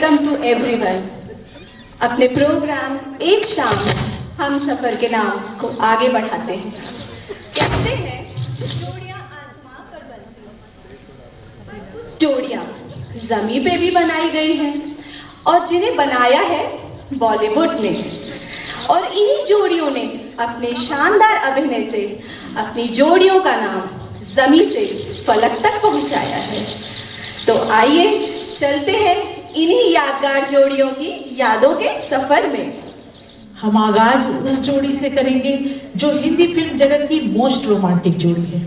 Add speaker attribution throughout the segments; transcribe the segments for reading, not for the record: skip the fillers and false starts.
Speaker 1: Welcome to everyone. अपने program एक शाम हम सफर के नाम को आगे बढ़ाते हैं। कहते हैं जोड़ियां आसमां पर बनती हैं, जोड़ियां जमीन पे भी बनाई गई हैं और जिन्हें बनाया है बॉलीवुड ने, और इन्हीं जोड़ियों ने अपने शानदार अभिनय से अपनी जोड़ियों का नाम जमीन से फलक तक पहुंचाया है। तो आइए चलते हैं इन्हीं यादगार जोड़ियों की यादों के सफर में।
Speaker 2: हम आगाज उस जोड़ी से करेंगे जो हिंदी फिल्म जगत की मोस्ट रोमांटिक जोड़ी है।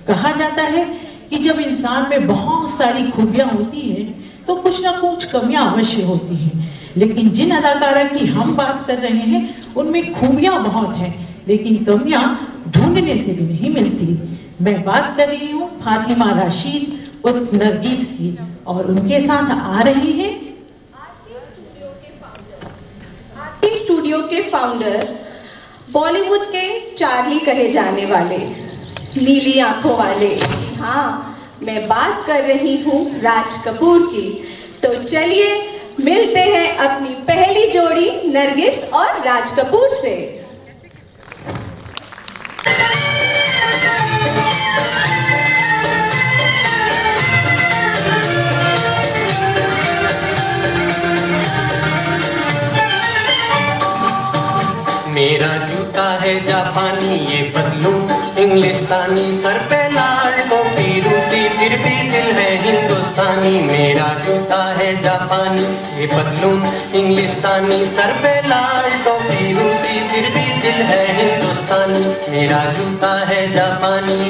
Speaker 2: कहा जाता है कि जब इंसान में बहुत सारी खूबियां होती हैं तो कुछ ना कुछ कमियां अवश्य होती हैं, लेकिन जिन अदाकारा की हम बात कर रहे हैं उनमें खूबियां बहुत हैं, लेकिन कमियां ढूंढने से भी नहीं मिलती। मैं बात कर रही हूँ फातिमा राशिद उर्फ नरगिस की, और उनके साथ आ रहे हैं
Speaker 1: आरती स्टूडियो के फाउंडर, बॉलीवुड के चार्ली कहे जाने वाले, नीली आंखों वाले। जी हाँ, मैं बात कर रही हूँ राज कपूर की। तो चलिए मिलते हैं अपनी पहली जोड़ी नरगिस और राज कपूर से।
Speaker 3: मेरा जूता है जापानी, ये बदलू इंग्लिस्तानी, सर पे लाल टोपी रूसी, फिर भी दिल है हिंदुस्तानी। मेरा जूता है जापानी, ये बदलू इंग्लिस्तानी, सर पे लाल टोपी रूसी, फिर भी दिल है हिंदुस्तानी। मेरा जूता है जापानी।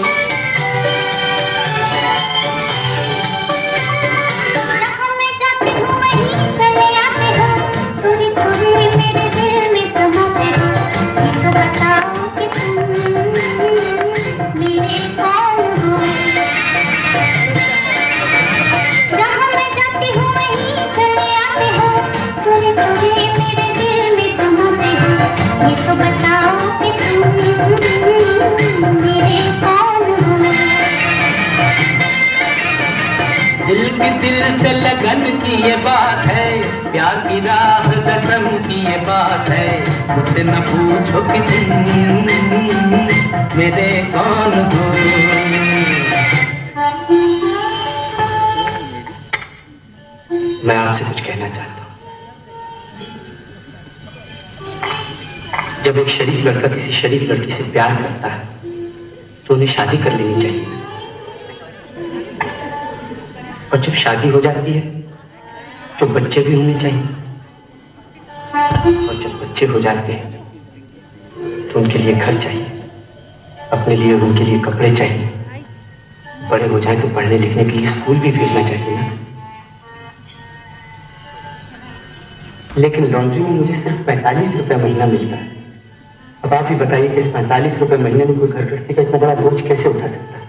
Speaker 3: दिल से लगन की ये बात है, प्यार की राह कसम की ये बात है। मुझसे न पूछो कि तुम मेरे कौन हो। मैं आपसे कुछ कहना चाहता हूँ। जब एक शरीफ लड़का किसी शरीफ लड़की से प्यार करता है तो उन्हें शादी कर लेनी चाहिए, और जब शादी हो जाती है तो बच्चे भी होने चाहिए, और जब बच्चे हो जाते हैं तो उनके लिए घर चाहिए, अपने लिए और उनके लिए कपड़े चाहिए। बड़े हो जाए तो पढ़ने लिखने के लिए स्कूल भी भेजना चाहिए ना। लेकिन लॉन्ड्री में मुझे सिर्फ 45 रुपए महीना मिलता है। अब आप ही बताइए कि इस 45 रुपए महीने में कोई घर गृहस्थी का इतना बड़ा बोझ कैसे उठा सकता है?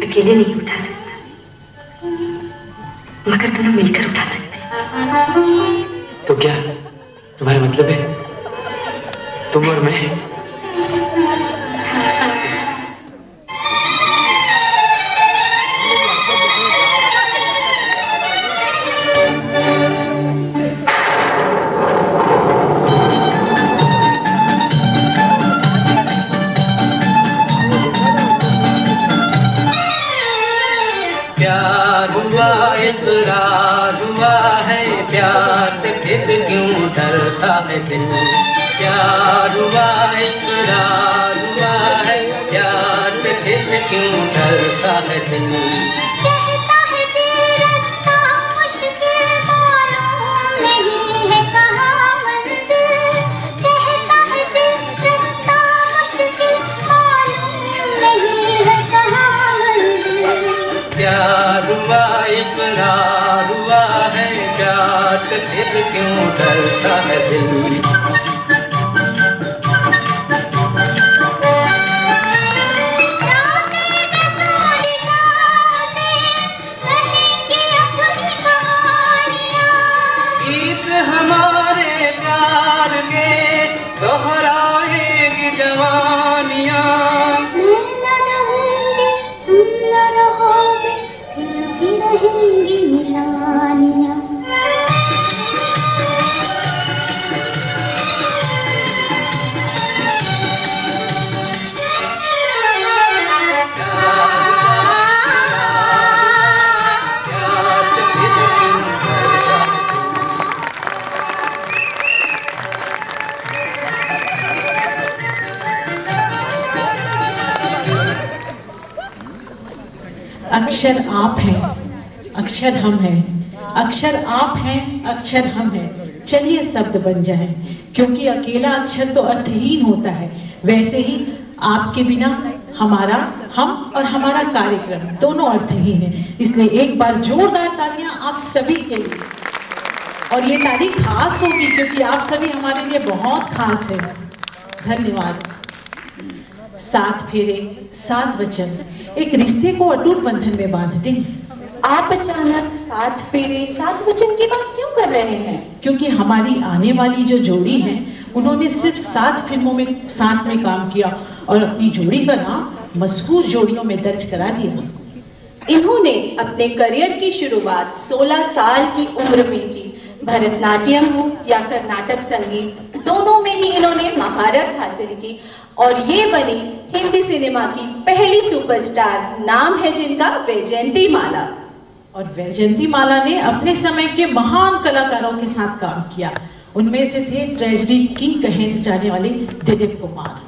Speaker 4: अकेले नहीं उठा सकता, मगर दोनों मिलकर उठा सकते हैं।
Speaker 3: तो क्या तुम्हारा मतलब है तुम और मैं? इकरार हुआ है, प्यार से फिर क्यों डरता है दिल। प्यार हुआ इकरार हुआ है, प्यार से फिर क्यों डरता है दिल।
Speaker 5: कहता है दिल रास्ता मुश्किल मालूम नहीं है कहाँ मंजिल। कहता है दिल रास्ता मुश्किल मालूम नहीं है कहाँ मंजिल।
Speaker 3: प्यार हुआ इकरार हुआ है, प्यार से फिर क्यों डरता है दिल। गीत हमारे प्यार के दोहराएगी जवानियाँ।
Speaker 5: तुम न रहोगे, फिर भी रहेंगी निशानियाँ।
Speaker 2: अक्षर आप हैं, अक्षर हम हैं, अक्षर आप हैं, अक्षर हम हैं, चलिए शब्द बन जाएं, क्योंकि अकेला अक्षर तो अर्थहीन होता है। वैसे ही आपके बिना हमारा, हम और हमारा कार्यक्रम दोनों अर्थहीन है। इसलिए एक बार जोरदार तालियां आप सभी के लिए। और ये ताली खास होगी क्योंकि आप सभी हमारे लिए बहुत खास हैं। धन्यवाद। 7 फेरे 7 वचन एक रिश्ते को अटूट बंधन में बांधते हैं।
Speaker 1: आप अचानक 7 फेरे 7 वचन की बात क्यों कर रहे हैं?
Speaker 2: क्योंकि हमारी आने वाली जो जोड़ी है उन्होंने सिर्फ 7 फिल्मों में साथ में काम किया और अपनी जोड़ी का नाम मशहूर जोड़ियों में दर्ज करा दिया।
Speaker 1: इन्होंने अपने करियर की शुरुआत 16 साल की उम्र में की। भरतनाट्यम हो या कर्नाटक संगीत, दोनों में ही इन्होंने महारत हासिल की और ये बनी हिंदी सिनेमा की पहली सुपरस्टार। नाम है जिनका वैजयंती माला।
Speaker 2: और वैजयंती माला ने अपने समय के महान कलाकारों के साथ काम किया। उनमें से थे ट्रेजेडी किंग कहे जाने वाले दिलीप कुमार।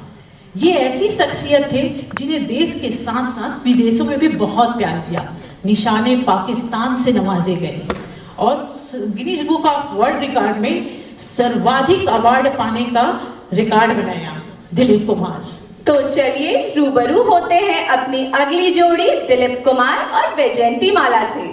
Speaker 2: ये ऐसी शख्सियत थे जिन्हें देश के साथ साथ विदेशों में भी बहुत प्यार दिया। निशाने पाकिस्तान से नवाजे गए और Guinness book of world record में सर्वाधिक अवार्ड पाने का रिकॉर्ड बनाया दिलीप कुमार।
Speaker 1: तो चलिए रूबरू होते हैं अपनी अगली जोड़ी दिलीप कुमार और वैजयंती माला से।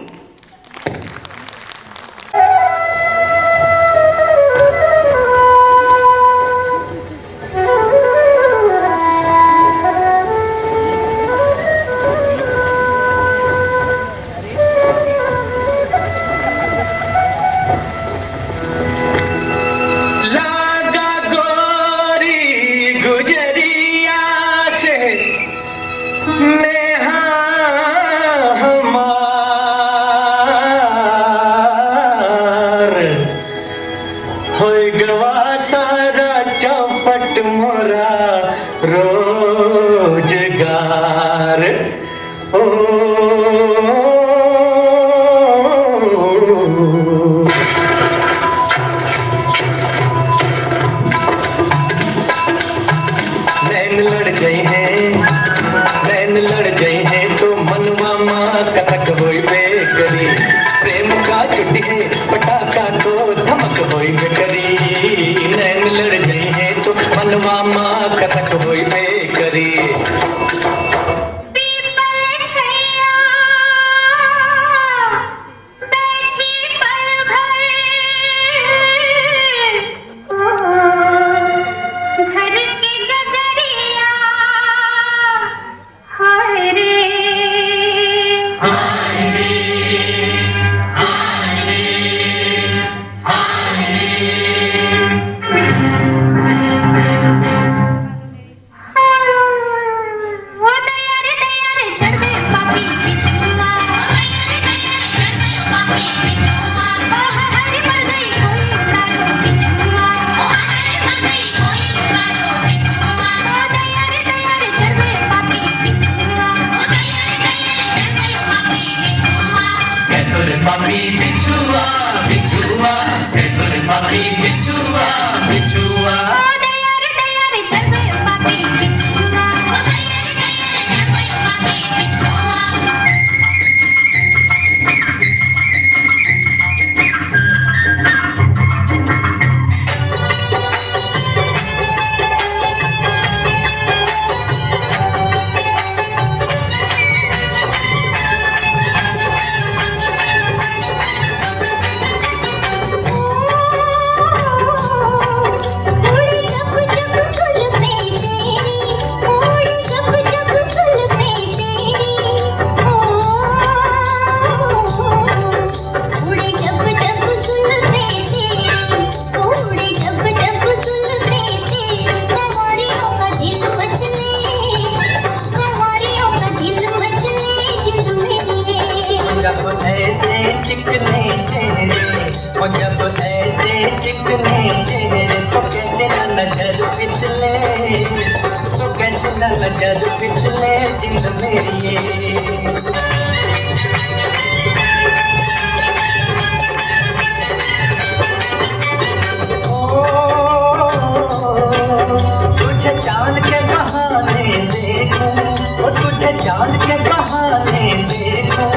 Speaker 3: तुझे चांद के बहाने देखूं, ओ तुझे चांद के बहाने देखूं,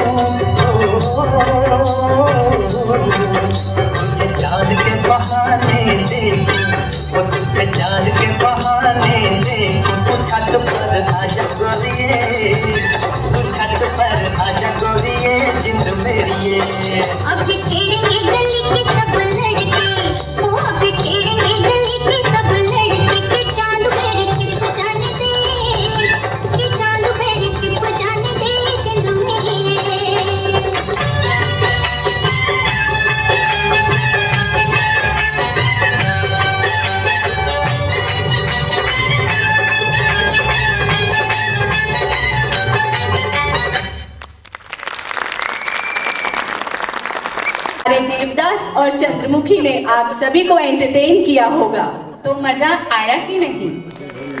Speaker 3: तुझे चांद के बहाने देखूं, ओ तुझे चांद के बहाने देखूं। तू छत पर आजा गोरिये, तू छत पर आजा गोरिये, जिंद मेरी ये।
Speaker 5: अभी छेड़ेंगे गली के सब लड़के, ओ अभी छेड़ेंगे गली के सब लड़के, के चांद मेरे छिप जाने दे, के चांद मेरे छिप जाने दे, जिंद मेरी ये।
Speaker 1: देवदास और चंद्रमुखी ने आप सभी को एंटरटेन किया होगा, तो मजा आया कि नहीं?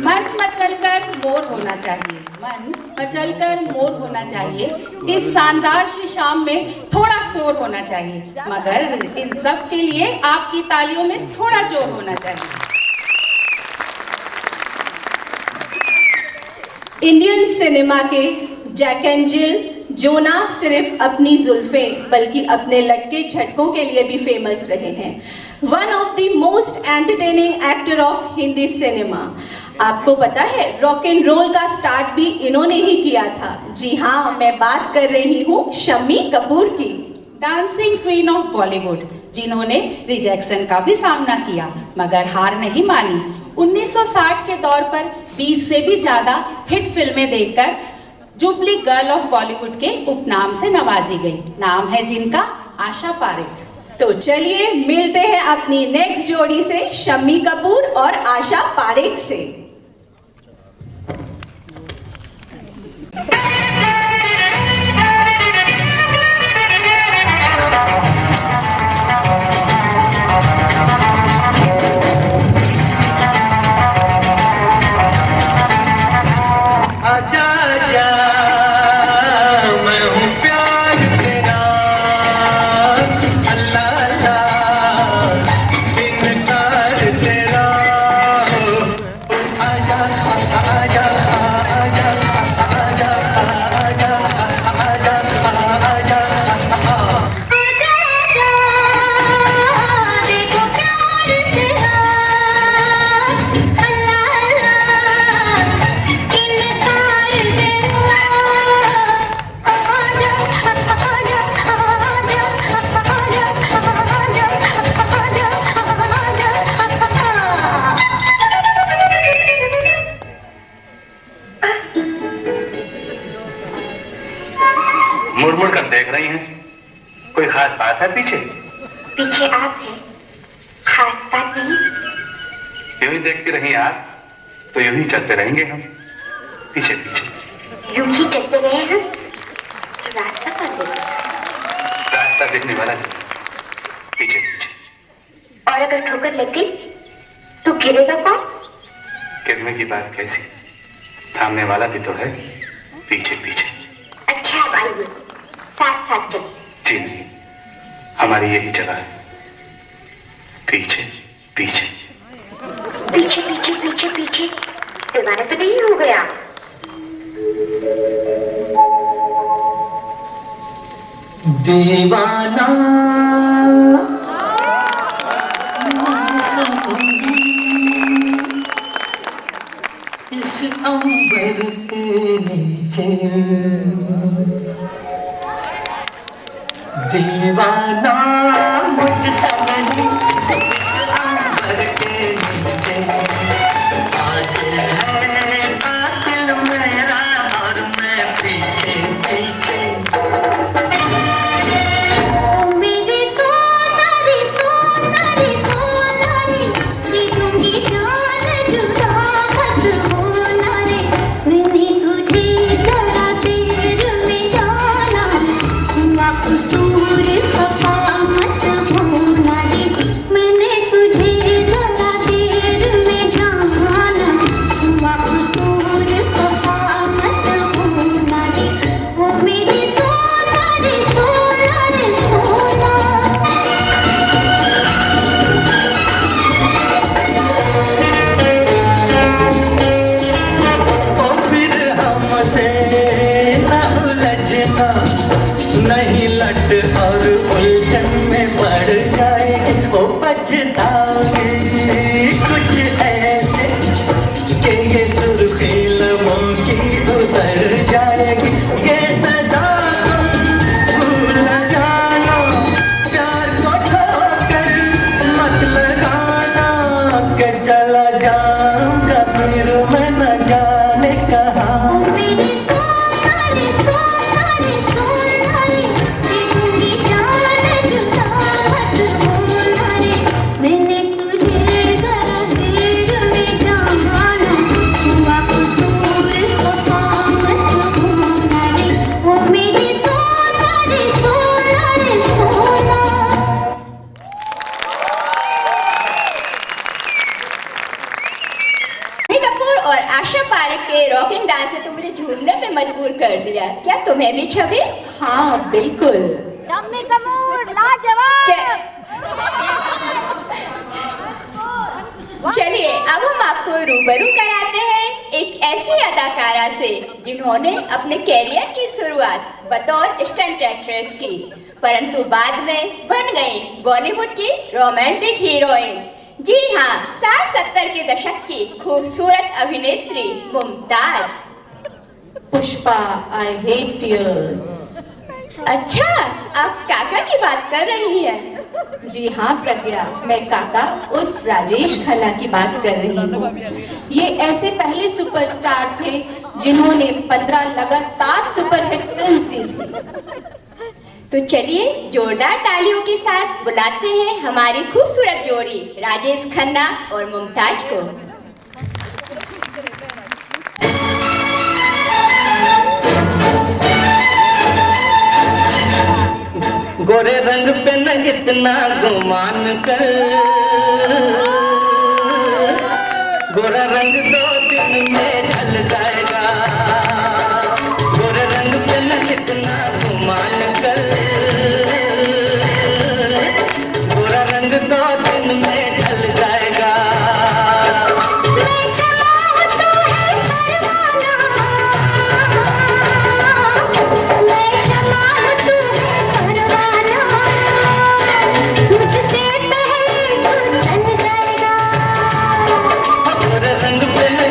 Speaker 1: मन मचलकर मोर होना चाहिए, मन मचलकर मोर होना चाहिए। इस शानदार सी शाम में थोड़ा शोर होना चाहिए, मगर इन सब के लिए आपकी तालियों में थोड़ा जोर होना चाहिए। इंडियन सिनेमा के जैक एंड जिल जो ना सिर्फ अपनी जुल्फें बल्कि अपने लटके झटकों के लिए भी फेमस रहे हैं। One of the most entertaining actor of Hindi cinema. आपको पता है रॉक एंड रोल का स्टार्ट भी इन्होंने ही किया था। जी हाँ, मैं बात कर रही हूँ शम्मी कपूर की, डांसिंग क्वीन ऑफ बॉलीवुड, जिन्होंने रिजेक्शन का भी सामना किया मगर हार नहीं मानी। 1960 के दौर पर 20 से भी ज्यादा हिट फिल्में देकर जुबली गर्ल ऑफ बॉलीवुड के उपनाम से नवाजी गई। नाम है जिनका आशा पारेख। तो चलिए मिलते हैं अपनी नेक्स्ट जोड़ी से, शम्मी कपूर और आशा पारेख से।
Speaker 6: मुड़ कर देख रही हैं, कोई खास बात है पीछे?
Speaker 4: पीछे आप हैं, खास बात नहीं।
Speaker 6: यूं ही देखती रही आप तो यूं ही चलते रहेंगे हम पीछे पीछे।
Speaker 4: यूं ही चलते रहे हम तो रास्ता कर देगा।
Speaker 6: रास्ता देखने वाला जो पीछे पीछे।
Speaker 4: और अगर ठोकर लग गई तो गिरेगा कौन?
Speaker 6: गिरने की बात कैसी, थामने वाला भी तो है पीछे पीछे।
Speaker 4: अच्छा अब आइए साथ साथ चलिए।
Speaker 6: जी नहीं, हमारी यही जगह है, पीछे पीछे
Speaker 4: पीछे पीछे पीछे पीछे। दीवाना तो नहीं हो गया?
Speaker 3: दीवाना इस अंबर के नीचे, दीवाना मुझ समझी इस अंबर के नीचे। आज है कातिल मेरा और मैं पीछे पीछे।
Speaker 5: मेरे सोनारी सोनारी सोनारी, दे दूंगी जान जुदा मत होना रे। मैंने तुझे जरा देर
Speaker 3: पछताओगी कुछ ऐसे कि ये सुर्खी लबों की उतर जाएगी। ये सजा तुम भूल जाना, प्यार को ठोकर मत लगाना कि चला जाऊंगा फिर मैं न जाने कहाँ।
Speaker 5: ओ मेरी सोना रे सोना रे सोना रे, देखूंगी जान जुदा मत होना रे। मैंने तुझे जरा देर में जाना, हुआ कसूर वफा मत होना रे। ओ मेरी सोना रे सोना रे सोना।
Speaker 1: रणबीर कपूर और आशा पारेख के रॉकिंग डांस ने तो मुझे झूमने पे मजबूर कर दिया। क्या तुम्हें भी छवि?
Speaker 2: हाँ बिल्कुल।
Speaker 5: शम्मी कपूर लाजवाब।
Speaker 1: चलिए अब हम आपको रूबरू कराते हैं एक ऐसी अदाकारा से जिन्होंने अपने कैरियर की शुरुआत बतौर स्टंट एक्ट्रेस की, परंतु बाद में बन गई बॉलीवुड की रोमांटिक हीरोइन। जी हाँ, 60-70 के दशक की खूबसूरत अभिनेत्री Mumtaz.
Speaker 2: Pushpa I hate tears.
Speaker 1: अच्छा, आप काका की बात कर रही हैं?
Speaker 2: जी हाँ प्रज्ञा, मैं काका उर्फ राजेश खन्ना की बात कर रही हूँ। ये ऐसे पहले सुपरस्टार थे जिन्होंने 15 लगातार सुपरहिट फिल्म्स दी थी।
Speaker 1: तो चलिए जोरदार तालियों के साथ बुलाते हैं हमारी खूबसूरत जोड़ी राजेश खन्ना और मुमताज को।
Speaker 3: गोरे रंग पे न इतना गुमान कर, गोरा रंग 2 दिन में ढल जाएगा। गोरे रंग पे न इतना गुमान कर, गोरा रंग 2 दिन में ढल जाएगा।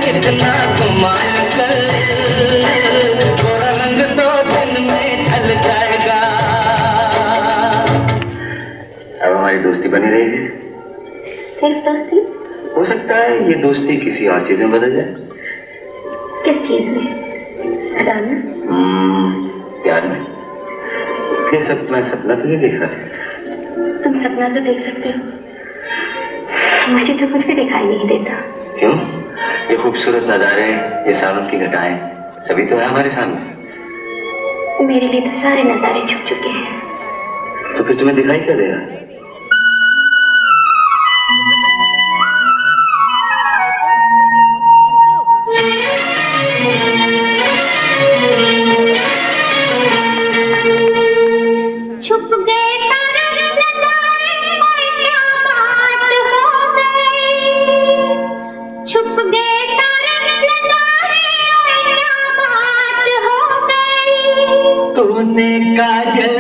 Speaker 3: इतना गुमान कर, गोरा रंग 2 दिन में ढल जाएगा। अब हमारी दोस्ती बनी रहेगी।
Speaker 4: सिर्फ दोस्ती?
Speaker 3: हो सकता है ये दोस्ती किसी और चीज में बदल जाए।
Speaker 4: किस चीज में? अदालत?
Speaker 3: प्यार में। ये सपना सपना तो नहीं देख रहा है।
Speaker 4: तुम सपना तो देख सकते हो, मुझे तो कुछ भी दिखाई नहीं देता।
Speaker 3: क्यों? ये खूबसूरत नजारे, ये सावन की घटाएं, सभी तो है हमारे सामने।
Speaker 4: मेरे लिए तो सारे नजारे छुप चुके हैं।
Speaker 3: तो फिर तुम्हें दिखाई क्या देगा?
Speaker 5: छुप गए तारे लगाए, कोई क्या बात हो गई। छुप गए तारे लगाए, कोई क्या बात हो गई।
Speaker 3: तूने काजल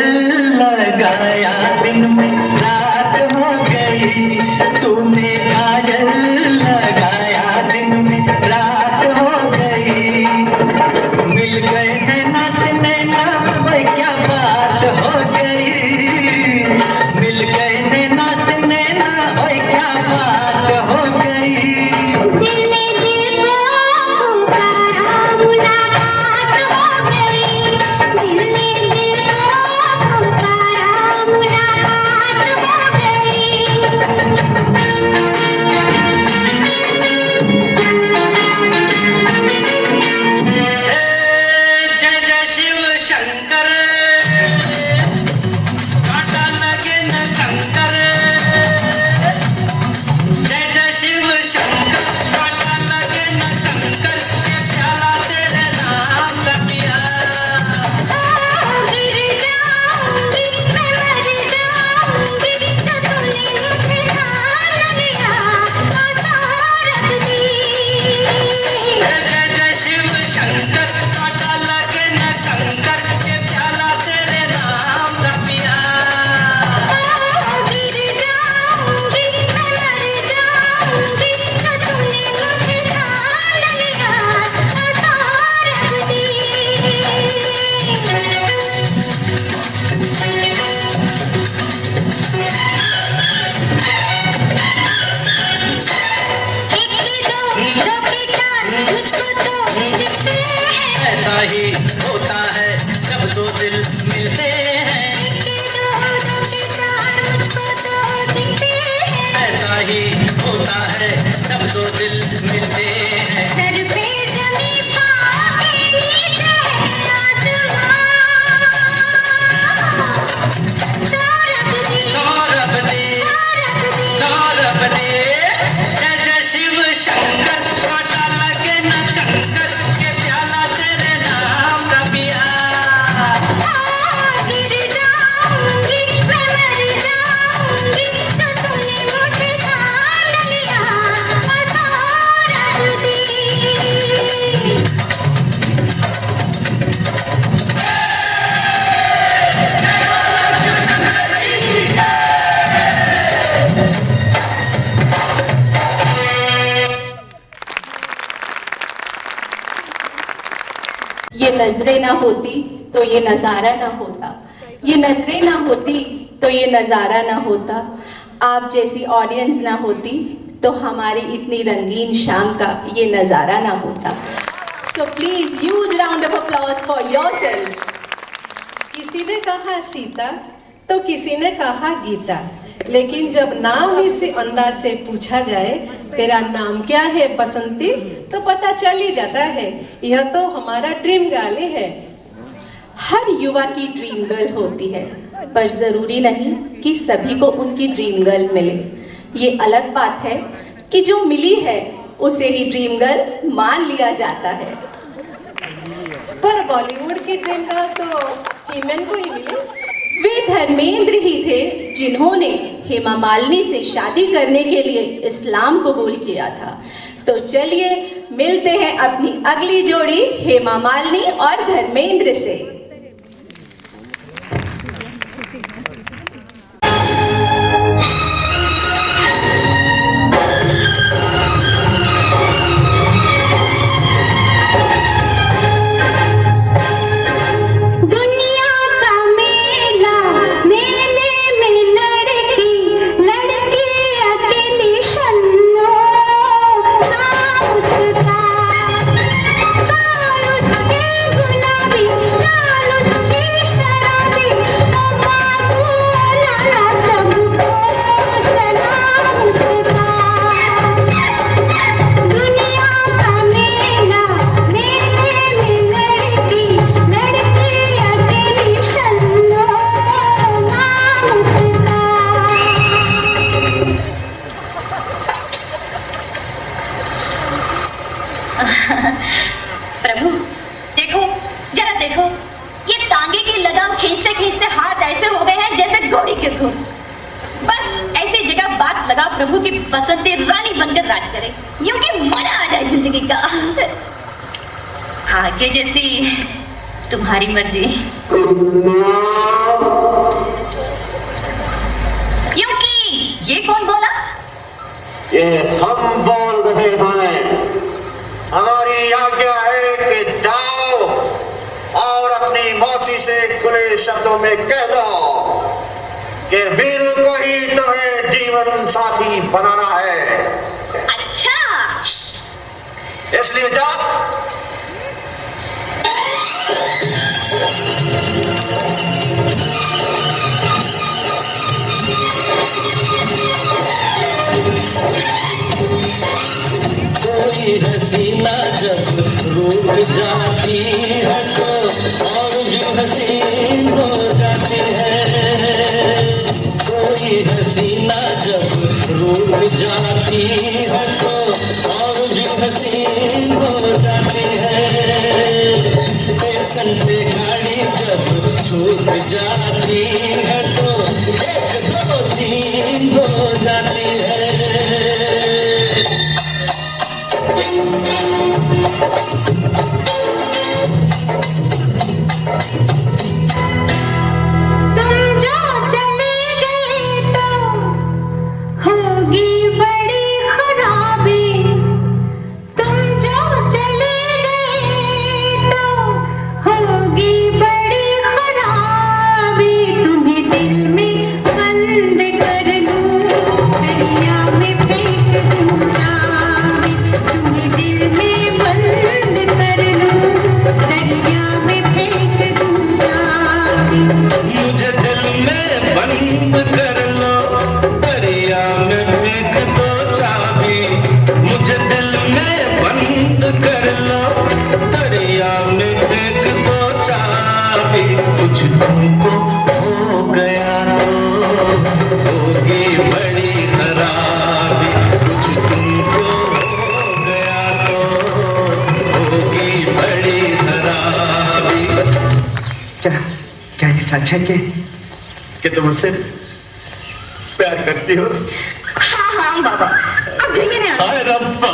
Speaker 3: लगाया दिन में रात हो गई। तूने काजल लगाया दिन में रात हो गई। मिल गए नैना से नैना, वह क्या बात हो गई। मिल गए नैना से नैना, वह क्या बात हो गई।
Speaker 5: दिल ने दिल को पुकारा, मुलाकात हो गई। दिल ने दिल को पुकारा, मुलाकात हो गई।
Speaker 3: शंकर छोटा लगे ना कंकर के प्याला तेरे नाम का पिया
Speaker 5: गिर जाऊंगी मैं मर जाऊंगी तो तूने मुझे ढांढ लिया आसारात दी
Speaker 1: ये नजरें ना होती तो ये नजारा ना होता, ये नजरें ना होती तो ये नजारा ना होता, आप जैसी ऑडियंस ना होती तो हमारी इतनी रंगीन शाम का ये नजारा ना होता। So please huge round of applause for yourself.
Speaker 7: किसी ने कहा सीता तो किसी ने कहा गीता, लेकिन जब नाम इसी अंदाज से पूछा जाए तेरा नाम क्या है बसंती, तो पता चल ही जाता है यह तो हमारा ड्रीम गर्ल है।
Speaker 1: हर युवा की ड्रीम गर्ल होती है, पर जरूरी नहीं कि सभी को उनकी ड्रीम गर्ल मिले। ये अलग बात है कि जो मिली है उसे ही ड्रीम गर्ल मान लिया जाता है।
Speaker 7: पर बॉलीवुड की ड्रीम गर्ल तो हीमैन को ही मिली।
Speaker 1: वे धर्मेंद्र ही थे जिन्होंने हेमा मालिनी से शादी करने के लिए इस्लाम कबूल किया था। तो चलिए मिलते हैं अपनी अगली जोड़ी हेमा मालिनी और धर्मेंद्र से।
Speaker 4: प्रभु देखो, जरा देखो, ये तांगे की लगाम खींचते खींचते हाथ ऐसे हो गए हैं जैसे घोड़ी के घूम। बस ऐसी जगह बात लगा प्रभु की बसंती रानी बनकर राज करे, यूं कि मजा आ जाए जिंदगी का। आगे जैसी तुम्हारी मर्जी। यूं कि ये कौन बोला?
Speaker 8: ये हम बोल रहे हैं। हमारी आज्ञा है कि जाओ और अपनी मौसी से खुले शब्दों में कह दो कि वीरू को ही तुम्हें जीवन साथी बनाना है।
Speaker 4: अच्छा,
Speaker 8: इसलिए जाओ।
Speaker 3: कोई हसीना जब रूठ जाती है तो और भी हसीन हो जाती है। कोई हसीना जब रूठ जाती है तो और भी हसीन हो जाती है। स्टेशन से गाड़ी जब छूट जाती है तो 1 2 3 हो जाती है।
Speaker 5: तुम जो चले गए तो होगी बड़ी खराबी, तुम जो चले गए तो होगी बड़ी खराबी।
Speaker 8: सच है कि तुम मुझसे प्यार करती हो?
Speaker 4: हाँ हाँ बाबा, अब जाइए ना।
Speaker 8: हाय रब्बा।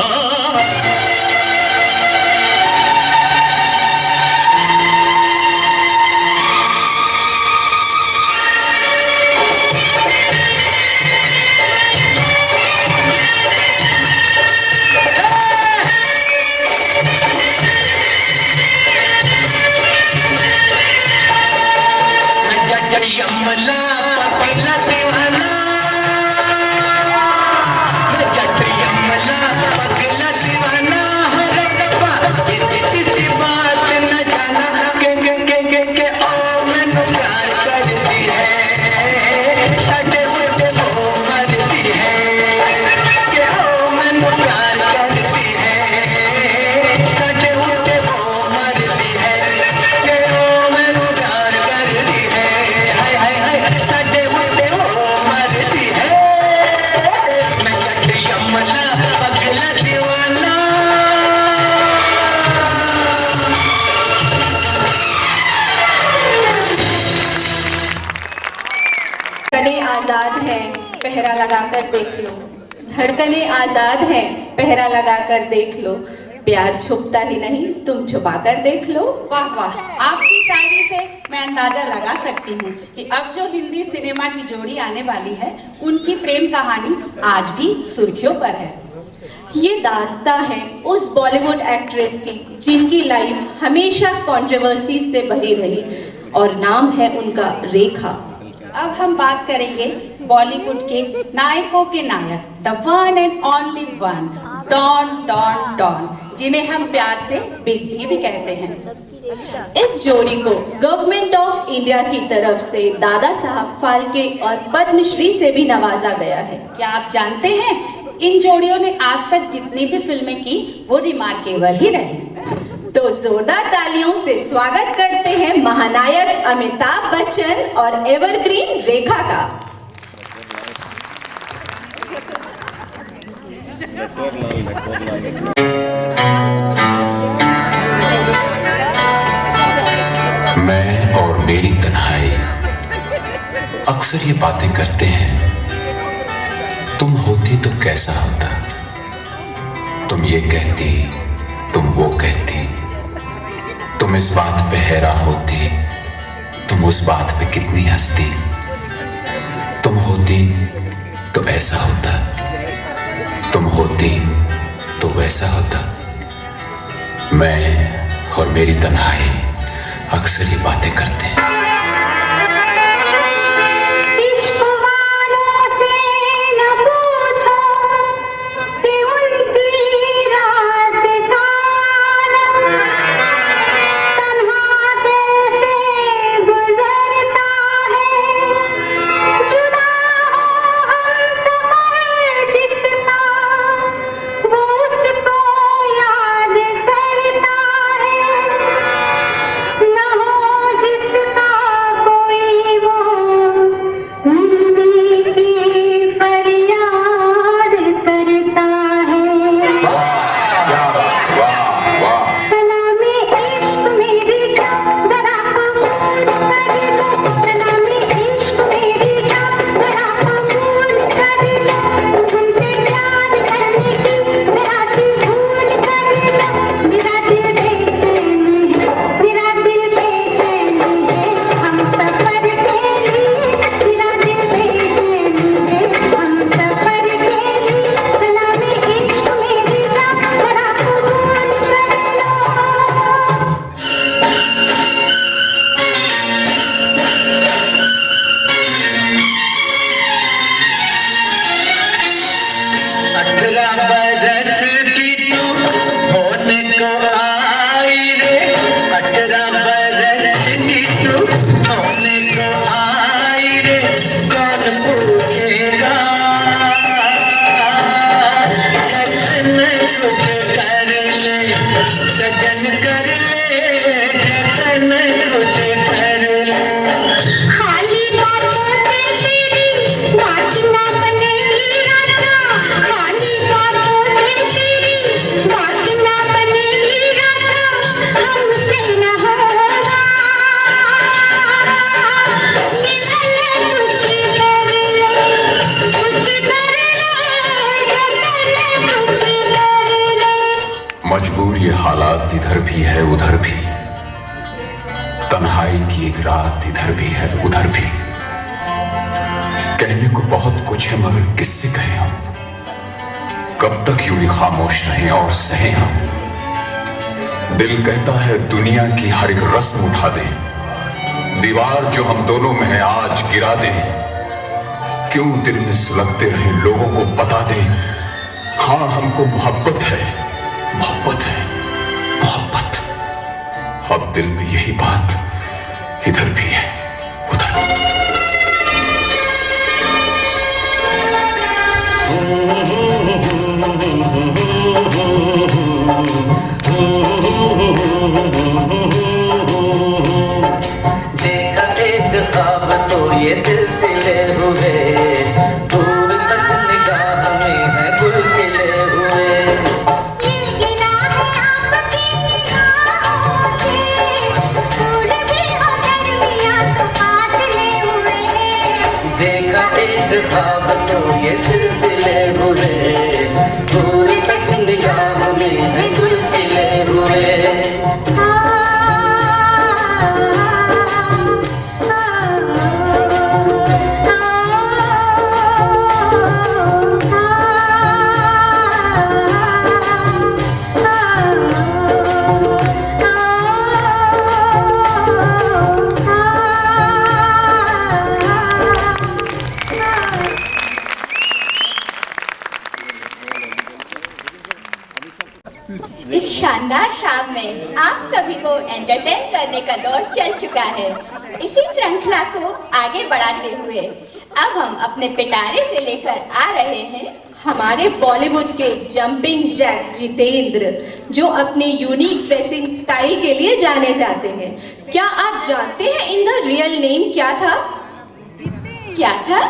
Speaker 1: धड़कनें आजाद हैं, पहरा लगाकर देख लो। धड़कनें आजाद हैं, पहरा लगाकर देख लो। प्यार छुपता ही नहीं, तुम छुपा कर देख लो।
Speaker 9: वाह वाह, आपकी शायरी से मैं अंदाजा लगा सकती हूँ कि अब जो हिंदी सिनेमा की जोड़ी आने वाली है, उनकी प्रेम कहानी आज भी सुर्खियों पर है।
Speaker 1: ये दास्तां है उस बॉलीवुड एक्ट्रेस की जिनकी लाइफ हमेशा कंट्रोवर्सी से भरी रही और नाम है उनका रेखा।
Speaker 9: अब हम बात करेंगे बॉलीवुड के नायकों के नायक, the one and only one, Don Don Don, जिन्हें हम प्यार से बिग बी भी कहते हैं।
Speaker 1: इस जोड़ी को गवर्नमेंट ऑफ इंडिया की तरफ से दादा साहब फाल्के और पद्मश्री से भी नवाजा गया है।
Speaker 9: क्या आप जानते हैं, इन जोड़ियों ने आज तक जितनी भी फिल्में की वो रिमार्केबल ही रही।
Speaker 1: तो जोरदार तालियों से स्वागत करते हैं महानायक अमिताभ बच्चन और एवरग्रीन रेखा का।
Speaker 10: मैं और मेरी तन्हाई अक्सर ये बातें करते हैं, तुम होती तो कैसा होता, तुम ये कहती, तुम वो कहती, तुम इस बात पे हैरान होती, तुम उस बात पे कितनी हंसती, तुम होती तो ऐसा होता, तुम होती तो वैसा होता। मैं और मेरी तन्हाई अक्सर ये बातें करते हैं।
Speaker 5: न हो जिसका
Speaker 10: मजबूर ये हालात इधर भी है उधर भी, तन्हाई की एक रात इधर भी है उधर भी। कहने को बहुत कुछ है मगर किससे कहें हम, कब तक यूं ही खामोश रहें और सहें हम। दिल कहता है दुनिया की हर एक रस्म उठा दें, दीवार जो हम दोनों में है आज गिरा दें। क्यों दिल में सुलगते रहे लोगों को बता दें, हाँ हमको मोहब्बत है मोहब्बत है मोहब्बत। अब दिल में यही बात इधर भी है उधर भी।
Speaker 11: देखा एक ख्वाब तो ये सिलसिले हुए, दूर तक निगाह में है गुल खिले हुए।
Speaker 5: ये गिला है आपकी निगाहों से, फूल भी हो दरमियां तो फासले हुए।
Speaker 11: देखा एक ख्वाब तो ये सिलसिले हुए, दूर तक निगाह में है गुल खिले हुए।
Speaker 4: इस शानदार शाम में आप सभी को एंटरटेन करने का दौर चल चुका है। इसी श्रृंखला को आगे बढ़ाते हुए अब हम अपने पिटारे से लेकर आ रहे हैं
Speaker 1: हमारे बॉलीवुड के जंपिंग जैक जितेंद्र, जो अपनी यूनिक ड्रेसिंग स्टाइल के लिए जाने जाते हैं। क्या आप जानते हैं इनका रियल नेम क्या था?
Speaker 4: क्या था?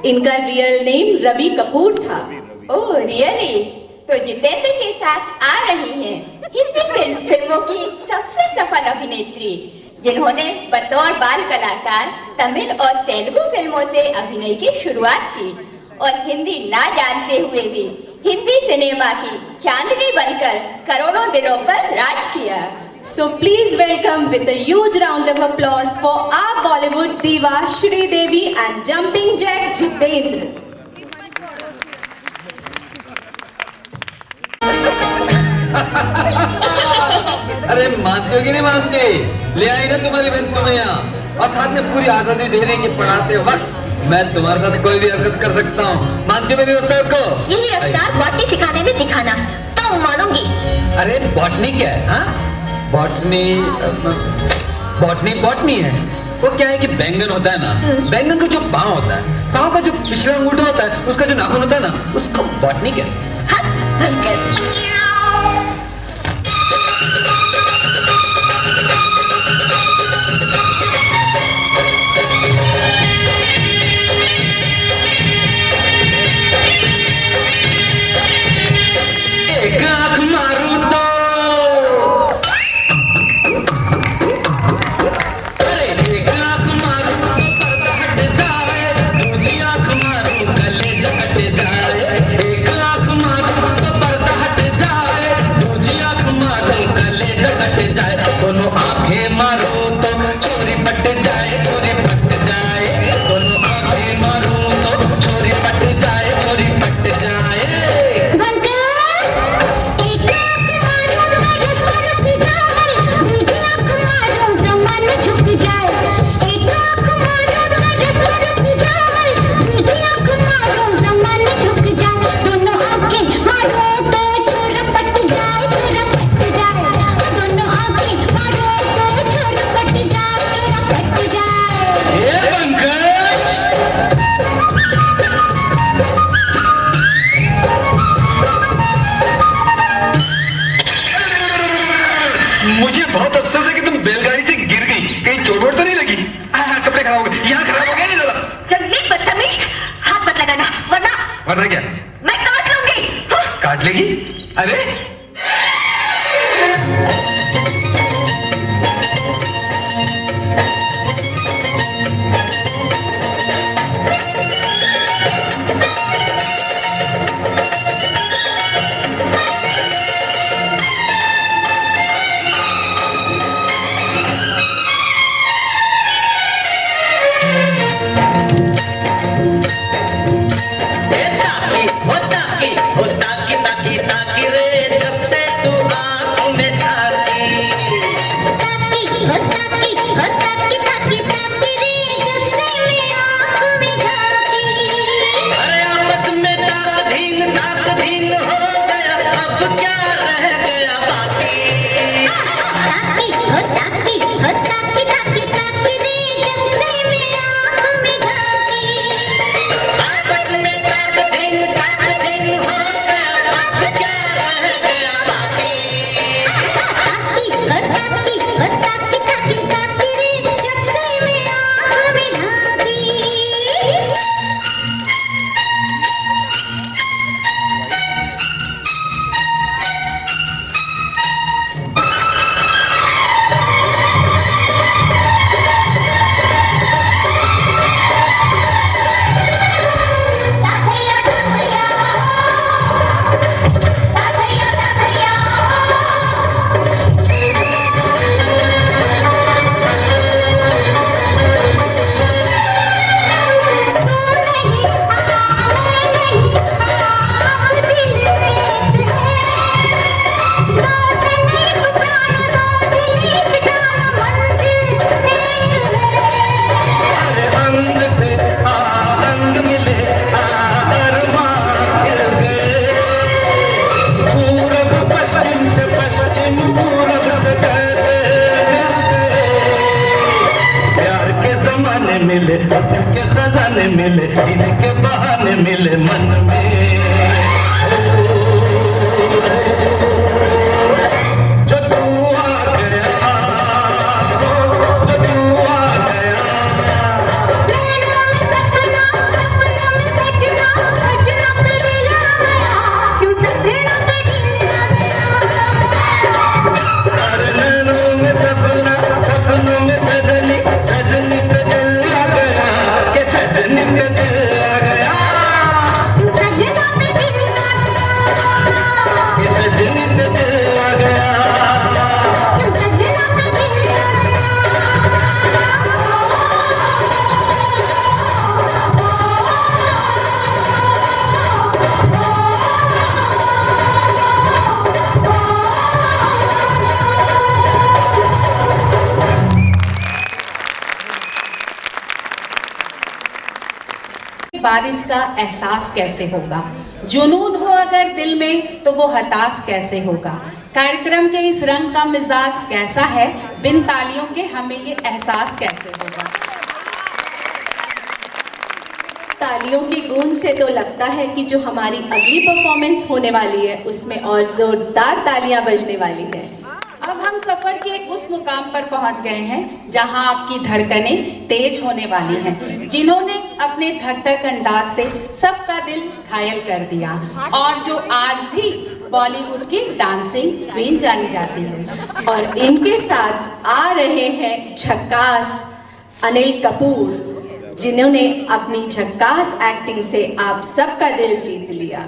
Speaker 1: इनका रियल नेम रवि कपूर था।
Speaker 4: Oh really? तो जितेंद्र के साथ आ रही हैं हिंदी फिल्मों की सबसे सफल अभिनेत्री, जिन्होंने बतौर बाल कलाकार तमिल और तेलुगु फिल्मों से अभिनय की शुरुआत की और हिंदी ना जानते हुए भी हिंदी सिनेमा की चांदनी बनकर करोड़ों दिलों पर राज किया।
Speaker 1: So please welcome with a huge round of applause for our Bollywood diva Shri Devi and Jumping Jack Jitendra.
Speaker 11: अरे मानते हो कि नहीं मानते? ले आई ना तुम्हारी बहन तुम्हें यहाँ, और साथ में पूरी आजादी दे रही कि पढ़ाते वक्त मैं तुम्हारे साथ कोई भी हरकत कर सकता हूँ। मानते हो मेरी रफ्तार को?
Speaker 4: यही रफ्तार बॉटनी सिखाने में दिखाना तो मानूंगी।
Speaker 11: अरे बॉटनी क्या है? हाँ बॉटनी बॉटनी बॉटनी है। वो क्या है कि बैंगन होता है ना, बैंगन का जो पाँव होता है, पाँव का जो पिछला अंगूठा होता है, उसका जो नाखून होता है ना, उसको बॉटनी कहते हैं। एक आँख मारूं तो अरे एक आँख मारूं तो पर्दा हट जाए, दूसरी आँख मारूं कलेजा कट जाए। एक आँख मारूं तो पर्दा हट जाए, दूसरी आँख मारूं कलेजा कट जाए। दोनों आँखें मारो तो चोरी पट जाए, चोरी पट जाए। दोनों आँखें मारूं तो चोरी पट जाए, चोरी पट जाए। मुझे बहुत अफसोस है कि तुम बैलगाड़ी से गिर गई, कहीं चोट वोट तो नहीं लगी? कपड़े खराब हो गए, यहाँ खराब हो गए।
Speaker 4: जल्दी बदतमीज, हाथ मत लगाना वरना
Speaker 11: क्या?
Speaker 4: मैं काट लूंगी।
Speaker 11: काट लेगी? अरे मिले, जिनके खजाने मिले, जिनके बहाने मिले मन में। जो तू आ गया, जो तू आ गया,
Speaker 5: नैनों में सपना, सपना में सजना, सजना पे दिल आ गया, क्यों सजना पे दिल आ गया।
Speaker 11: अरे नैनों में सपना, सपनों में सजनी, सजनी पे दिल आ गया, के सजनी पे दिल आ गया,
Speaker 5: क्यों सजना पे दिल आ गया,
Speaker 11: के सजनी पे दिल आ गया।
Speaker 5: क्यों सजना पे दिल आ
Speaker 9: बारिश का एहसास कैसे होगा, जुनून हो अगर दिल में तो वो हताश कैसे होगा। कार्यक्रम के इस रंग का मिजाज कैसा है, बिन तालियों के हमें ये एहसास कैसे होगा।
Speaker 1: तालियों की गूंज से तो लगता है कि जो हमारी अगली परफॉर्मेंस होने वाली है उसमें और जोरदार तालियां बजने वाली है।
Speaker 9: अब हम सफर के उस मुकाम पर पहुंच गए हैं जहां आपकी धड़कनें तेज होने वाली हैं, जिन्होंने अपने धक धक अंदाज से सबका दिल घायल कर दिया और जो आज भी बॉलीवुड की डांसिंग क्वीन जानी जाती है।
Speaker 1: और इनके साथ आ रहे हैं झक्कास अनिल कपूर, जिन्होंने अपनी झक्कास एक्टिंग से आप सबका दिल जीत लिया।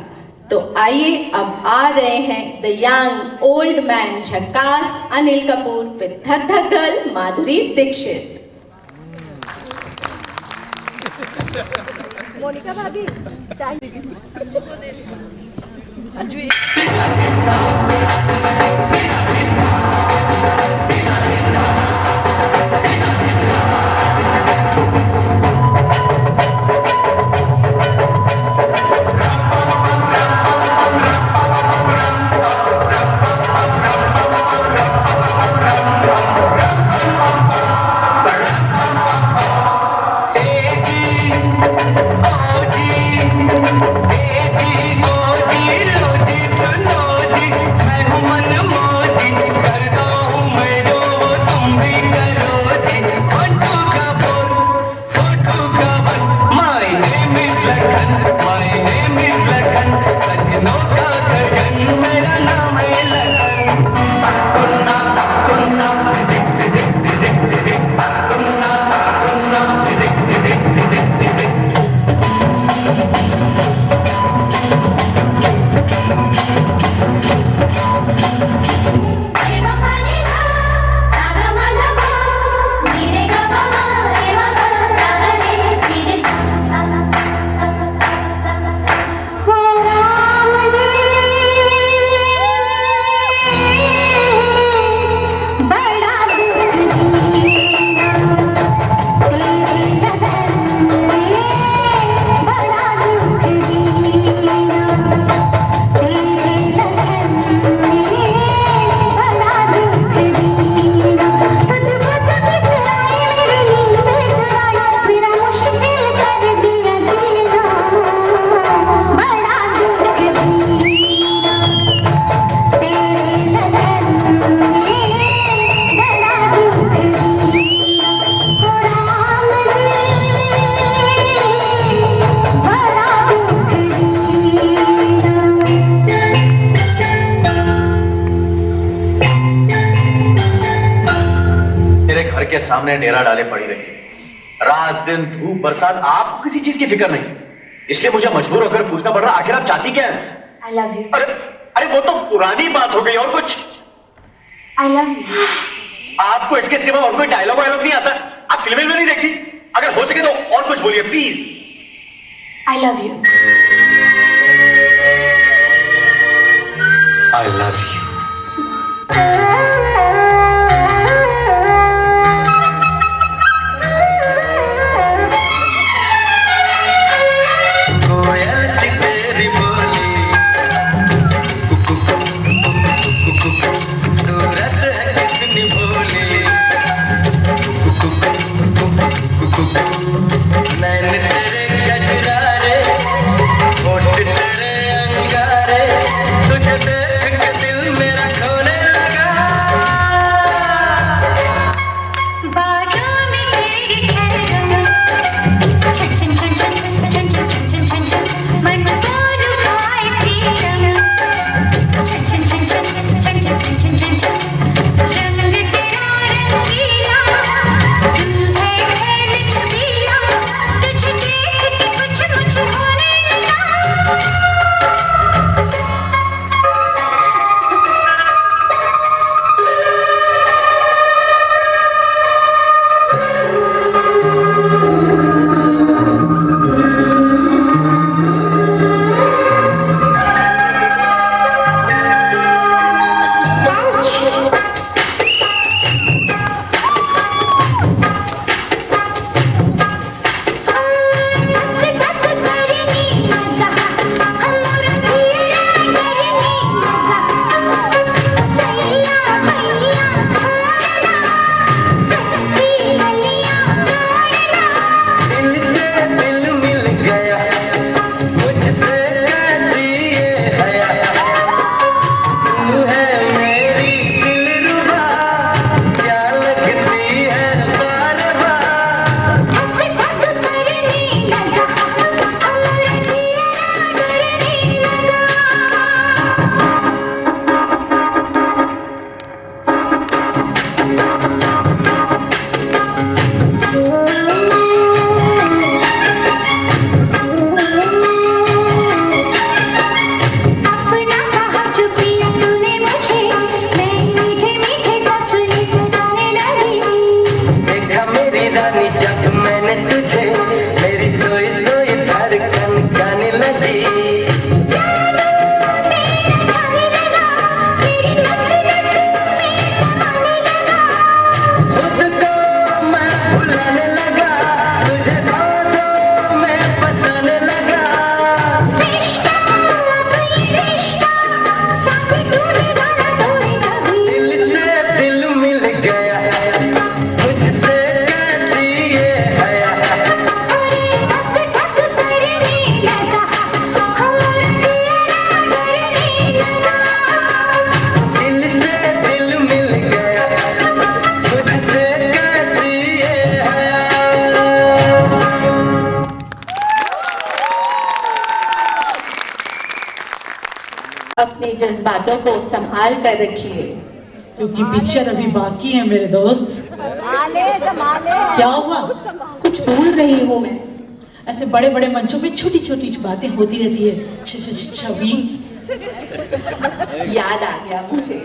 Speaker 1: तो आइए अब आ रहे हैं द यंग ओल्ड मैन झक्कास अनिल कपूर विद धक धक गर्ल माधुरी दीक्षित।
Speaker 5: मोनिका भाभी
Speaker 8: के सामने डेरा डाले पड़ी रही, रात दिन धूप बरसात, आपको किसी चीज की फिक्र नहीं, इसलिए मुझे मजबूर होकर पूछना पड़ रहा, आखिर आप चाहती क्या है?
Speaker 5: I love you.
Speaker 8: अरे वो तो पुरानी बात हो गई, और कुछ?
Speaker 5: I love you.
Speaker 8: आपको इसके सिवा और कोई डायलॉग वायलॉग नहीं आता? आप फिल्में में नहीं देखती? अगर हो सके तो और कुछ बोलिए please.
Speaker 5: I love you.
Speaker 10: I love you.
Speaker 11: सूरत है कितनी भोली,
Speaker 1: अपने जज्बातों को संभाल कर रखिए,
Speaker 2: क्योंकि पिक्चर अभी बाकी है मेरे दोस्त। क्या हुआ?
Speaker 1: कुछ भूल रही हूँ मैं।
Speaker 2: ऐसे बड़े बड़े मंचों में छोटी छोटी बातें होती रहती है। छवि
Speaker 1: याद आ गया मुझे।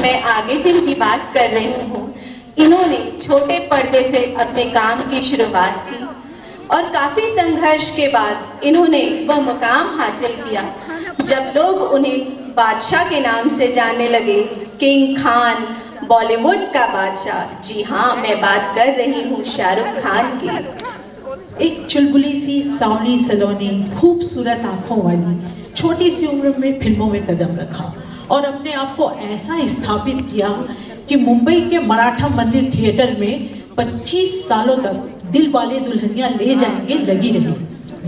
Speaker 1: मैं आगे जिनकी बात कर रही हूँ, इन्होंने छोटे पर्दे से अपने काम की शुरुआत की और काफी संघर्ष के बाद इन्होंने वह मुकाम हासिल किया जब लोग उन्हें बादशाह के नाम से जानने लगे। किंग खान, बॉलीवुड का बादशाह। जी हाँ, मैं बात कर रही हूँ शाहरुख खान की।
Speaker 2: एक चुलबुली सी, सांवली सलोनी, खूबसूरत आंखों वाली, छोटी सी उम्र में फिल्मों में कदम रखा और अपने आप को ऐसा स्थापित किया कि मुंबई के मराठा मंदिर थिएटर में 25 सालों तक दिल वाले दुल्हनिया ले जाएंगे लगी रही।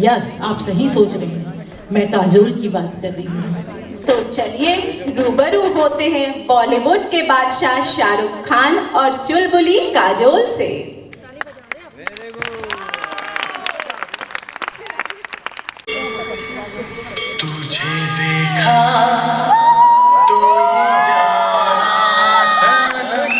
Speaker 2: यस, आप सही सोच रहे हैं, मैं काजोल की बात कर रही हूँ।
Speaker 1: तो चलिए रूबरू होते हैं बॉलीवुड के बादशाह शाहरुख खान और चुलबुली काजोल से।
Speaker 11: तुझे देखा तो जाना सनम,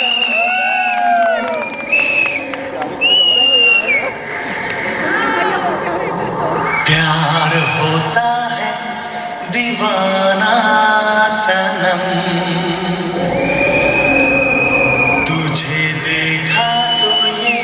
Speaker 11: प्यार होता है दीवाना सनम, तुझे देखा तो ये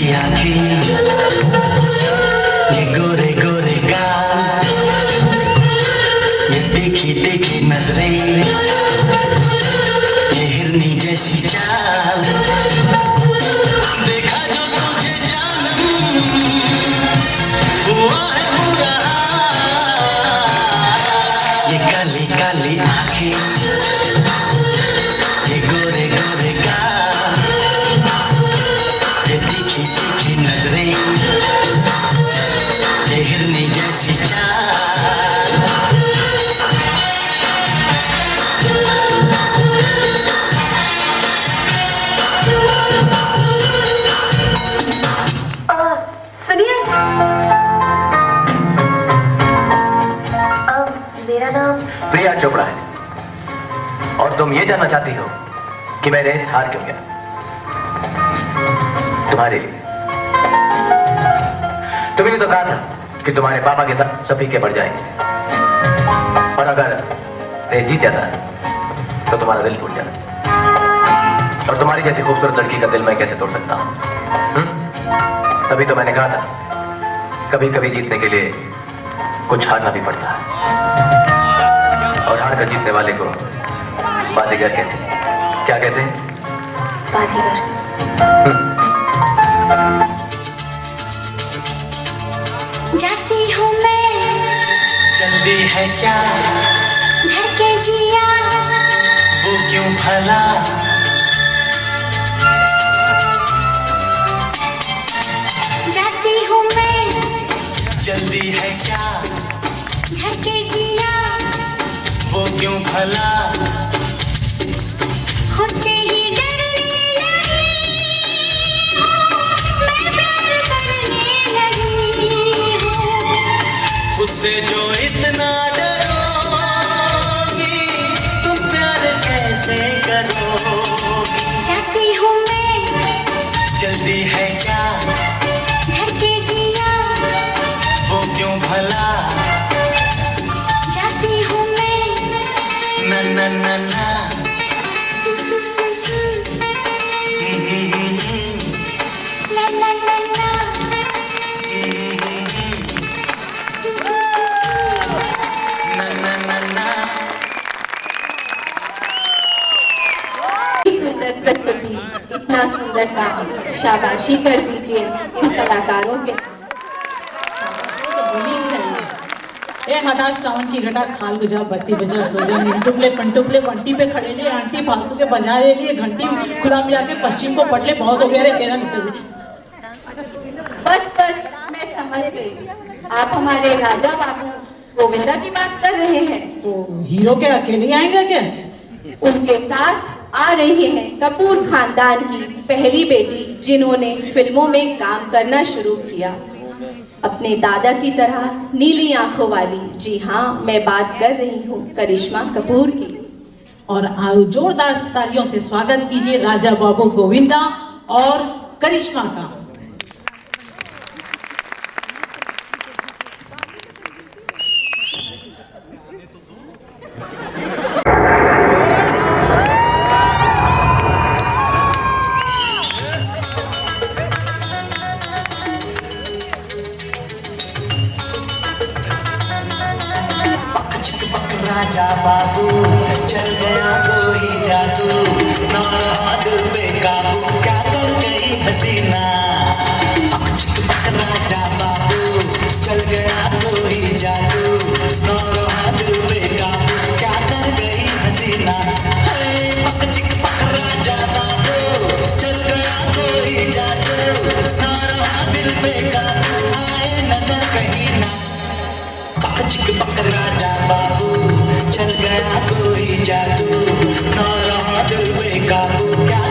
Speaker 11: की आँखें, ये गोरे गोरे गाल, ये देखी देखी नजरें, ये हिरनी जैसी चाल, देखा जो तुझे जानम हुआ है बुरा। ये काली काली आँखें, ये गोरे गोरे गाल, ये तीखी तीखी नजरें, ये हिरनी जैसी चाल।
Speaker 4: सुनिए, मेरा नाम
Speaker 12: प्रिया चोपड़ा है और तुम ये जानना चाहती हो कि मैं रेस हार क्यों गया? तुम्हारे लिए। तुमने तो कहा था कि तुम्हारे पापा के साथ सफीके पड़ जाएंगे और अगर रेस जीत जाता तो तुम्हारा दिल टूट जाता, और तुम्हारी जैसी खूबसूरत लड़की का दिल मैं कैसे तोड़ सकता हूं? तभी तो मैंने कहा था कभी कभी जीतने के लिए कुछ हारना भी पड़ता है, और हार कर जीतने वाले को बाजीगर कहते हैं। क्या कहते हैं?
Speaker 4: बाजीगर।
Speaker 5: जाती हूँ मैं,
Speaker 11: जल्दी है क्या
Speaker 5: घर के जिया,
Speaker 11: वो क्यों भला,
Speaker 5: जाती हूँ मैं,
Speaker 11: जल्दी है क्या
Speaker 5: घर के जिया,
Speaker 11: वो क्यों भला,
Speaker 5: खुद से ही डरने लगी, मैं प्यार करने लगी हूँ,
Speaker 11: खुद से जो इतना डरोगी तुम प्यार कैसे करोगी।
Speaker 5: जाती हूँ मैं,
Speaker 11: जल्दी है क्या
Speaker 5: घर के जिया,
Speaker 11: वो क्यों भला,
Speaker 5: जाती हूँ मैं,
Speaker 11: ना ना ना ना,
Speaker 5: ला ला ला ला,
Speaker 11: ना ना ना ना।
Speaker 1: सुंदर प्रस्तुति, इतना सुंदर काम, शाबाशी कर दीजिए इन कलाकारों के।
Speaker 2: होनी चाहिए। ए हटा सावन की घटा, खाल गुजा बत्ती बजा सोजा, निंटुपले पंटुपले बंटी पे खड़े लिए, आंटी फालतू के बजा ले लिए, घंटी खुला मिला के पश्चिम को पटले, बहुत हो गया रे तेरा, निकल दे।
Speaker 1: बस बस, मैं समझ गई, आप हमारे राजा बाबू गोविंदा की बात कर रहे हैं।
Speaker 2: तो हीरो के अकेले आएंगे क्या?
Speaker 1: उनके साथ आ रही हैं कपूर खानदान की पहली बेटी, जिन्होंने फिल्मों में काम करना शुरू किया, अपने दादा की तरह नीली आंखों वाली। जी हाँ, मैं बात कर रही हूँ करिश्मा कपूर की।
Speaker 2: और जोरदार तालियों से स्वागत कीजिए राजा बाबू गोविंदा और करिश्मा का।
Speaker 11: राजा बाबू चल गया कोई जादू, ना रहा दिल पे काबू, क्या कर गई हसीना। राजा बाबू चल गया कोई जादू, ना रहा दिल पे काबू, क्या कर गई हसीना। राजा बाबू चल गया कोई जादू, ना रहा दिल पे काबू, आए नजर कहीं ना। राजा बाबू चल गया कोई जादू, ना रहा दिल पे काबू, क्या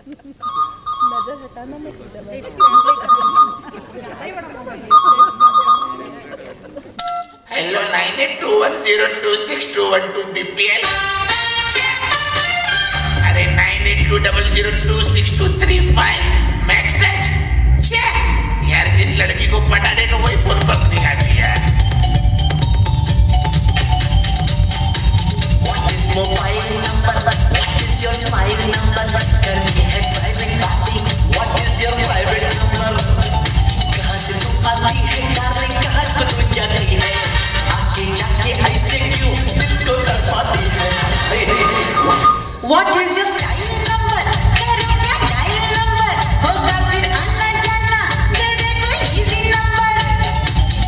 Speaker 13: हेलो 9821026212 BPL। अरे 9820026235 मैक्स टच। यार जिस लड़की को पटाने का वही फोन पर नहीं आती है।
Speaker 11: What is mobile number? What is your smile number? करनी है private party. What is your private number? कहाँ से तू आती है darling? कहाँ को तू जाती है? आके जाके ऐसे क्यों दिल को तड़पाती है? What is your style number? करो क्या dial number? होगा फिर आना जाना, दे दे कोई easy number.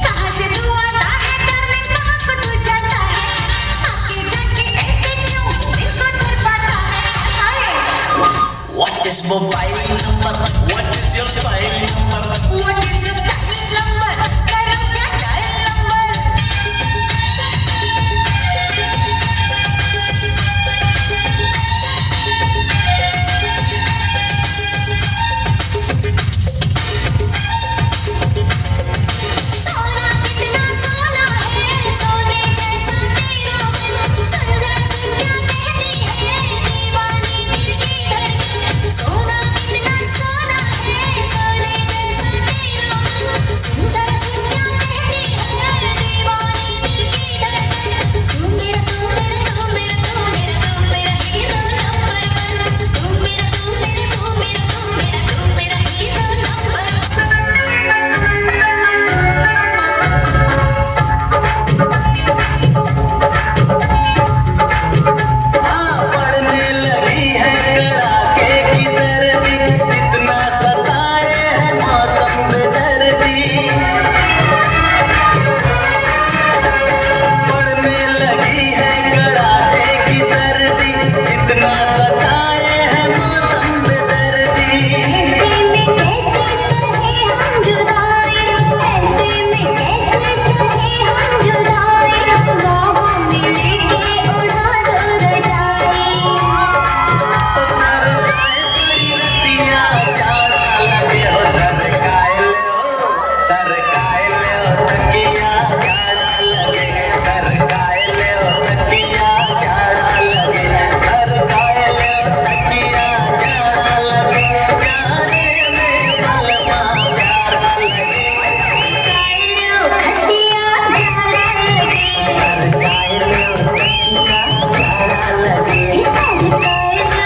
Speaker 11: कहाँ से तू आता है darling? कहाँ को तू जाता है? आके जाके ऐसे क्यों दिल को तड़पाता है? What is mobile number? What is your style number? What is your style number? करो क्या dial number? सोना कितना सोना है, सोने जैसा तेरा मन, सुंदर सुंदर कहती है दीवानी दिल की धड़कन। सोना कितना सोना है, सोने जैसा तेरा मन, सुंदर सुंदर कहती है दीवानी दिल की धड़कन। तू मेरा तू मेरा तू मेरा तू मेरा तू मेरा हीरो नंबर वन। तू मेरा तू मेरा तू मेरा तू मेरा तू मेरा हीरो नंबर वन। पड़ने लगी है कड़ाके की सर्दी, इतना सताए है मौसम बेदर्दी। पड़ने लगी है कड़ाके की सर्दी, इतना सताए है मौसम बेदर्दी। ऐसे में कैसे सहे हम जुदाई, ऐसे में कैसे सहे हम जुदाई, बाहों में लेके उड़ा दो रजाई। बरसाए बड़ी रतियाँ जाड़ा लगे हो, सरकाए ले हो तकिया जाड़ा लगे, सरकाए ले हो तकिया जाड़ा लगे, सरकाए ले हो तकिया जाड़ा लगे, जाने में बलमा प्यारा लगे, सरकाए ले हो तकिया जाड़ा लगे, सरकाए ले हो तकिया जाड़ा लगे, सरकाए ले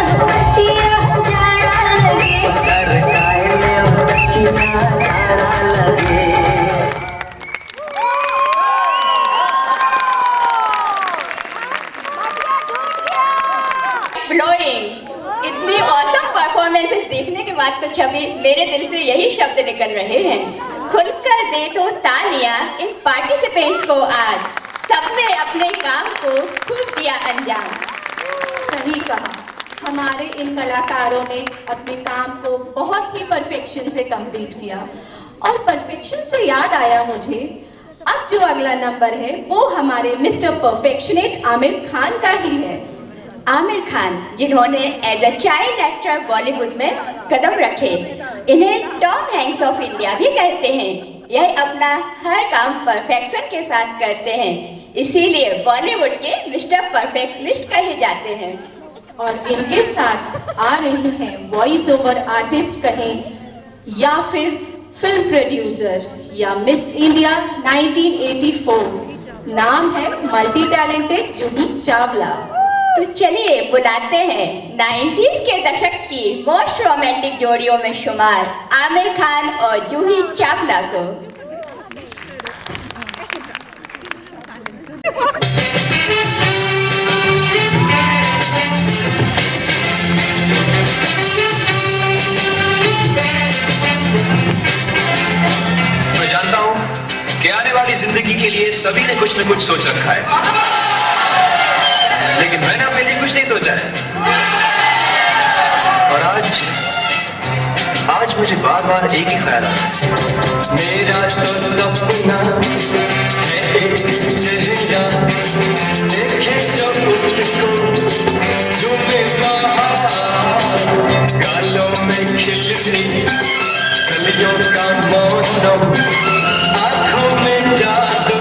Speaker 11: हो तकिया जाड़ा लगे, सरकाए ले हो तकिया जाड़ा लगे।
Speaker 4: ब्लोइंग। इतनी ऑसम परफॉर्मेंसेस देखने के बाद तो छवि मेरे दिल से यही शब्द निकल रहे हैं, खुलकर दे दो तालियां इन पार्टिसिपेंट्स को। आज सबने अपने काम को खूब दिया अंजाम।
Speaker 1: सही कहा, हमारे इन कलाकारों ने अपने काम को बहुत ही परफेक्शन से कंप्लीट किया। और परफेक्शन से याद आया मुझे, अब जो अगला नंबर है वो हमारे मिस्टर परफेक्शनेट आमिर खान का ही है।
Speaker 4: आमिर खान, जिन्होंने as a child actor Bollywood में कदम रखे, इन्हें टॉम हैंक्स ऑफ इंडिया भी कहते हैं। यह अपना हर काम परफेक्शन के साथ करते हैं, इसीलिए बॉलीवुड के मिस्टर परफेक्शनिस्ट कहे जाते हैं।
Speaker 1: और इनके साथ आ रहे हैं वॉइस ओवर आर्टिस्ट कहें या फिर फिल्म प्रोड्यूसर या मिस इंडिया 1984। नाम है मल्टी टैलेंटेड जूही चावला।
Speaker 4: तो चलिए बुलाते हैं 90s के दशक की मोस्ट रोमांटिक जोड़ियों में शुमार आमिर खान और जूही चावला को।
Speaker 12: मैं जानता हूं कि आने वाली जिंदगी के लिए सभी ने कुछ न कुछ सोच रखा है, लेकिन मैंने अपने लिए कुछ नहीं सोचा है। और आज मुझे बार बार एक ही ख्याल आता है, मेरा तो सपना है एक चेहरा, देखे जो उसको झूमे बाहर
Speaker 11: गालों में खिलती कलियों का मौसम, आंखों में जादू,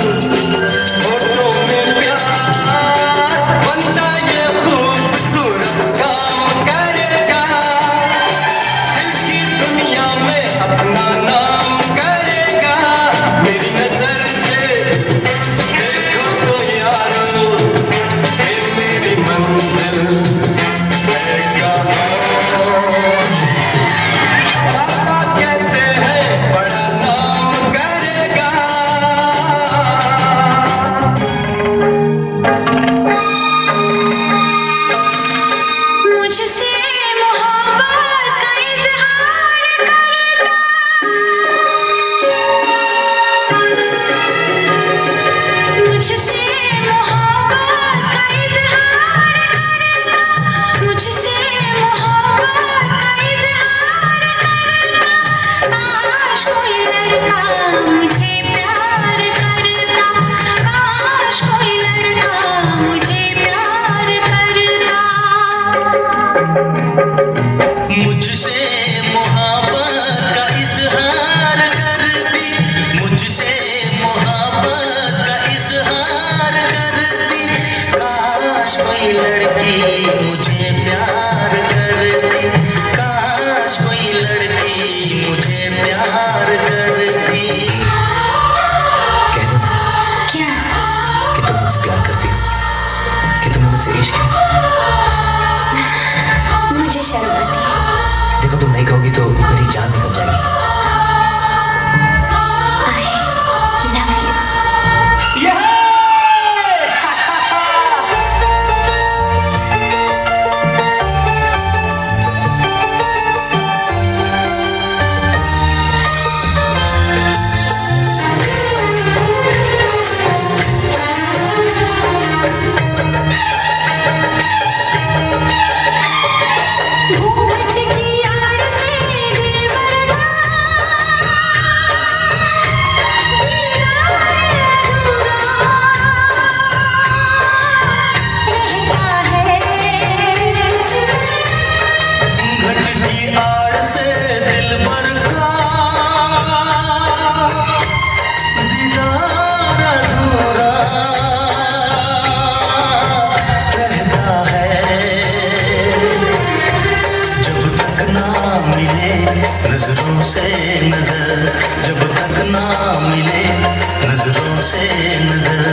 Speaker 11: होठों में प्यार, बनता ये खूबसूरत काम करेगा, दिल की दुनिया में अपना नाम करेगा। मेरी नजर से देखो तो यारो, ये मेरी मंजिल है कहाँ। पापा कहते हैं बड़ा नाम करेगा।
Speaker 5: मुझसे मोहब्बत का इजहार करता, मुझसे मोहब्बत का इजहार करता, मुझसे मोहब्बत का इजहार करता। काश कोई लड़का मुझे प्यार करता, काश कोई लड़का मुझे प्यार करता।
Speaker 11: मुझसे मोहब्बत का इजहार करती, मुझसे मोहब्बत का इजहार करती। काश कोई लड़की मुझे प्यार करती, काश कोई लड़की मुझे प्यार करती।
Speaker 14: कह दो ना
Speaker 5: क्या?
Speaker 14: कि तुम मुझसे प्यार करती हो, कि तुम्हें मुझसे इश्क है।
Speaker 5: मुझे शर्म आती है।
Speaker 14: देखो तुम नहीं कहोगी तो मेरी जान निकल जाएगी।
Speaker 5: I love you. घूंघट की आड़ से दिल भरता,
Speaker 11: घट की आड़ से दिल भर का दीदार अधूरा रहता है। जब तक ना मिले नजरों से नजर, जब तक ना मिले नजरों से नजर,